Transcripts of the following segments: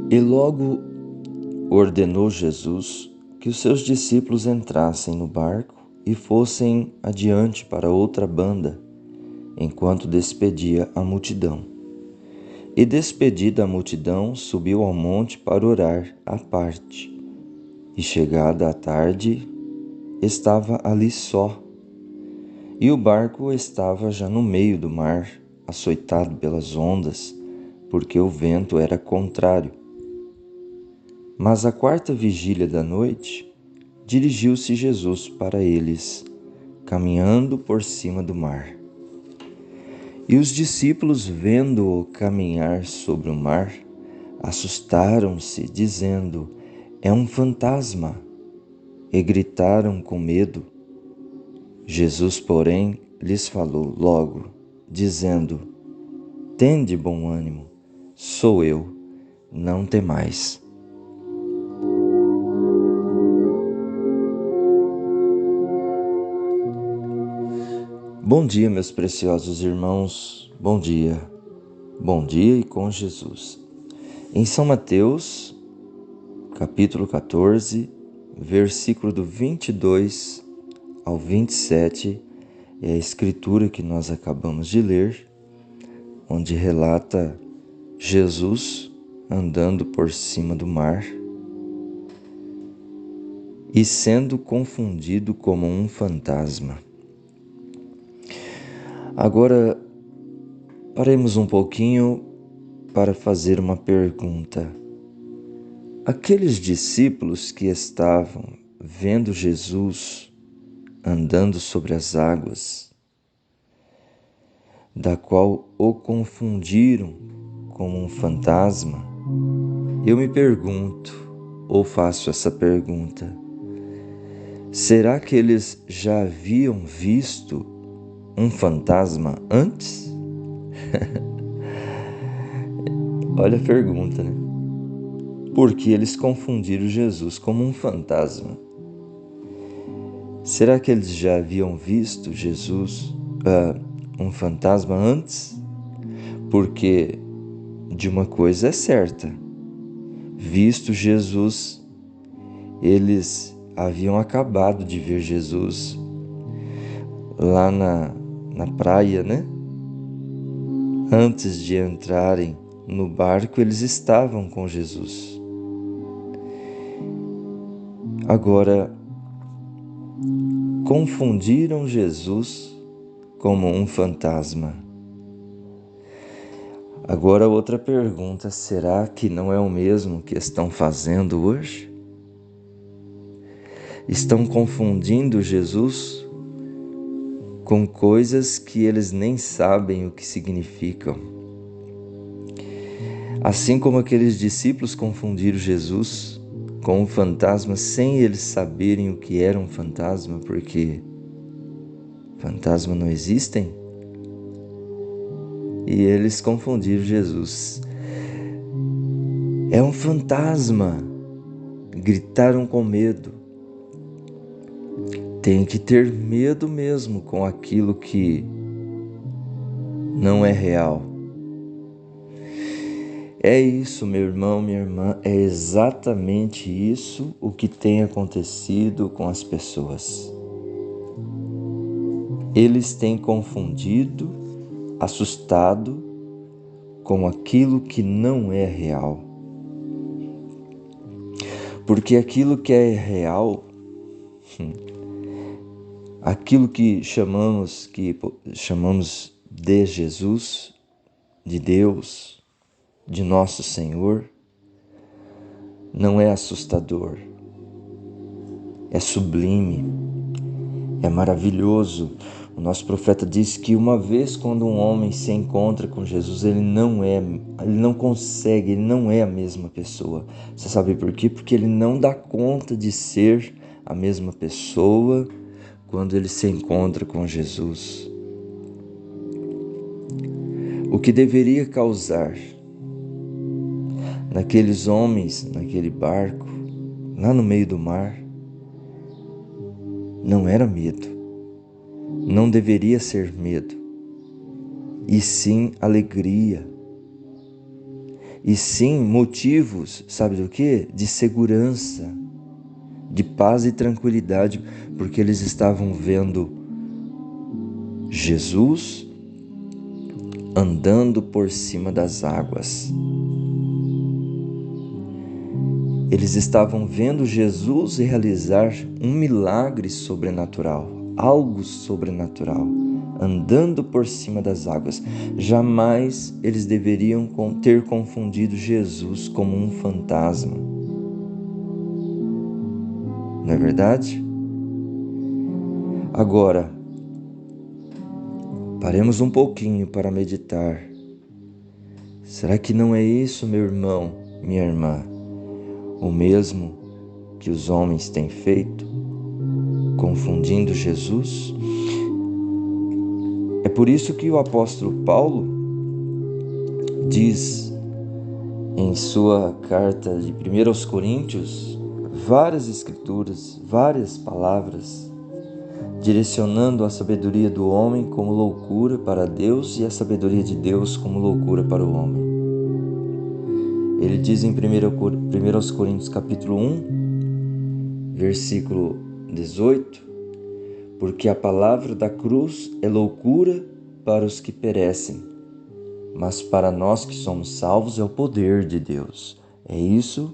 E logo ordenou Jesus que os seus discípulos entrassem no barco e fossem adiante para outra banda, enquanto despedia a multidão. E despedida a multidão, subiu ao monte para orar à parte. E chegada a tarde, estava ali só. E o barco estava já no meio do mar, açoitado pelas ondas, porque o vento era contrário. Mas à quarta vigília da noite, dirigiu-se Jesus para eles, caminhando por cima do mar. E os discípulos, vendo-o caminhar sobre o mar, assustaram-se, dizendo: "É um fantasma!" E gritaram com medo. Jesus, porém, lhes falou logo, dizendo: "Tende bom ânimo, sou eu, não temais." Bom dia, meus preciosos irmãos, bom dia e com Jesus. Em São Mateus, capítulo 14, versículo do 22 ao 27, é a escritura que nós acabamos de ler, onde relata Jesus andando por cima do mar e sendo confundido como um fantasma. Agora, paremos um pouquinho para fazer uma pergunta. Aqueles discípulos que estavam vendo Jesus andando sobre as águas, da qual o confundiram como um fantasma, eu me pergunto, ou faço essa pergunta: será que eles já haviam visto um fantasma antes? Olha a pergunta, né? Porque eles confundiram Jesus como um fantasma. Será que eles já haviam visto Jesus, um fantasma antes? Porque de uma coisa é certa, visto Jesus, eles haviam acabado de ver Jesus lá na praia, né? Antes de entrarem no barco, eles estavam com Jesus. Agora, confundiram Jesus como um fantasma. Agora, outra pergunta: será que não é o mesmo que estão fazendo hoje? Estão confundindo Jesus com coisas que eles nem sabem o que significam. Assim como aqueles discípulos confundiram Jesus com um fantasma sem eles saberem o que era um fantasma, porque fantasmas não existem, e eles confundiram Jesus. "É um fantasma!" Gritaram com medo. Tem que ter medo mesmo com aquilo que não é real. É isso, meu irmão, minha irmã, é exatamente isso o que tem acontecido com as pessoas. Eles têm confundido, assustado com aquilo que não é real. Porque aquilo que é real, aquilo que chamamos de Jesus, de Deus, de nosso Senhor, não é assustador, é sublime, é maravilhoso. O nosso profeta diz que uma vez quando um homem se encontra com Jesus, ele não é a mesma pessoa. Você sabe por quê? Porque ele não dá conta de ser a mesma pessoa quando ele se encontra com Jesus. O que deveria causar naqueles homens, naquele barco, lá no meio do mar, não era medo, não deveria ser medo, e sim alegria. e sim motivos, sabe do quê? De segurança, de paz e tranquilidade, porque eles estavam vendo Jesus andando por cima das águas. Eles estavam vendo Jesus realizar um milagre sobrenatural, algo sobrenatural, andando por cima das águas. Jamais eles deveriam ter confundido Jesus como um fantasma. Não é verdade? Agora, paremos um pouquinho para meditar. Será que não é isso, meu irmão, minha irmã, o mesmo que os homens têm feito, confundindo Jesus? É por isso que o apóstolo Paulo diz em sua carta de 1 aos Coríntios várias escrituras, várias palavras, direcionando a sabedoria do homem como loucura para Deus e a sabedoria de Deus como loucura para o homem. Ele diz em 1 aos Coríntios capítulo 1, versículo 18, porque a palavra da cruz é loucura para os que perecem, mas para nós que somos salvos é o poder de Deus. É isso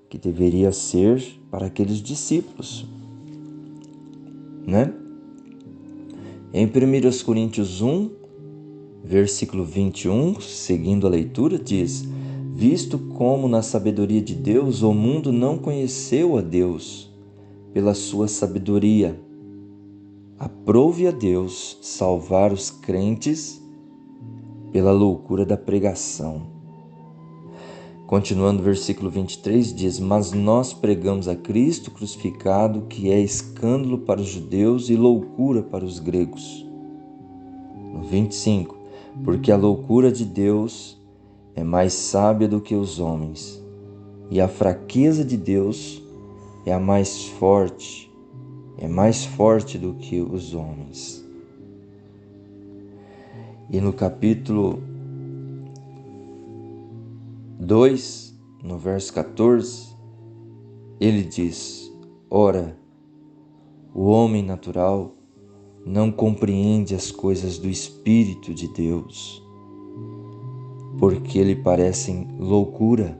que deveria ser para aqueles discípulos, né? Em 1 Coríntios 1, versículo 21, seguindo a leitura, diz: visto como na sabedoria de Deus o mundo não conheceu a Deus, pela sua sabedoria, aprove a Deus salvar os crentes pela loucura da pregação. Continuando o versículo 23 diz: mas nós pregamos a Cristo crucificado, que é escândalo para os judeus e loucura para os gregos. No 25, porque a loucura de Deus é mais sábia do que os homens, e a fraqueza de Deus é mais forte do que os homens. E no capítulo 2, no verso 14, ele diz: ora, o homem natural não compreende as coisas do Espírito de Deus, porque lhe parecem loucura,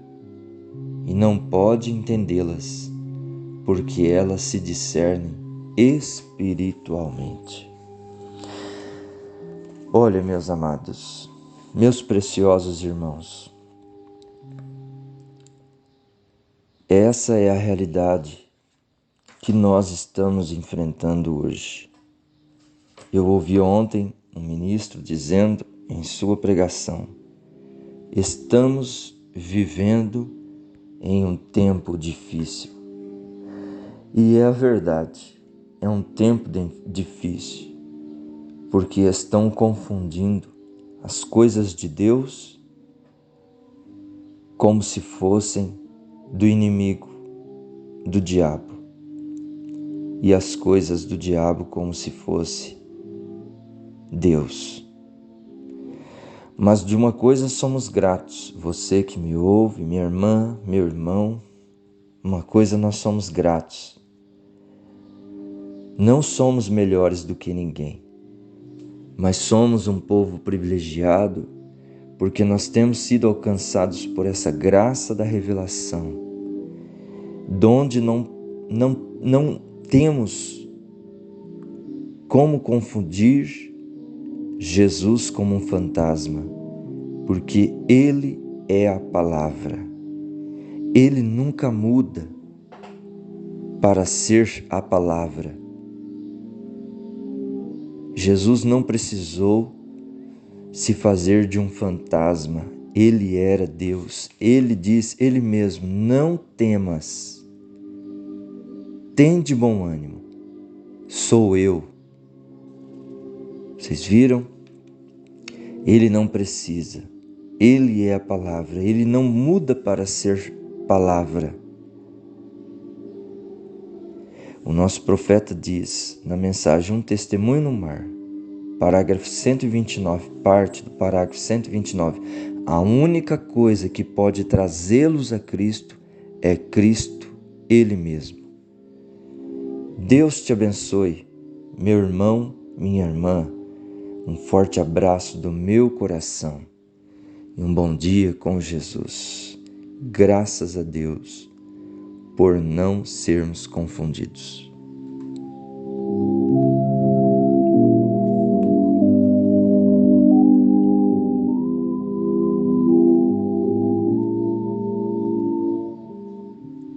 e não pode entendê-las, porque elas se discernem espiritualmente. Olha, meus amados, meus preciosos irmãos, essa é a realidade que nós estamos enfrentando hoje. Eu ouvi ontem um ministro dizendo em sua pregação: estamos vivendo em um tempo difícil. E é a verdade, é um tempo difícil, porque estão confundindo as coisas de Deus como se fossem do inimigo, do diabo, e as coisas do diabo como se fosse Deus. Mas de uma coisa somos gratos, você que me ouve, minha irmã, meu irmão, uma coisa nós somos gratos. Não somos melhores do que ninguém, mas somos um povo privilegiado porque nós temos sido alcançados por essa graça da revelação, donde não temos como confundir Jesus como um fantasma, porque Ele é a palavra. Ele nunca muda para ser a palavra. Jesus não precisou se fazer de um fantasma. Ele era Deus. Ele diz, Ele mesmo: não temas, tende bom ânimo, sou eu. Vocês viram? Ele não precisa. Ele é a palavra. Ele não muda para ser palavra. O nosso profeta diz na mensagem Um Testemunho no Mar, parágrafo 129, parte do parágrafo 129: A única coisa que pode trazê-los a Cristo é Cristo, Ele mesmo. Deus te abençoe, meu irmão, minha irmã. Um forte abraço do meu coração e um bom dia com Jesus. Graças a Deus por não sermos confundidos.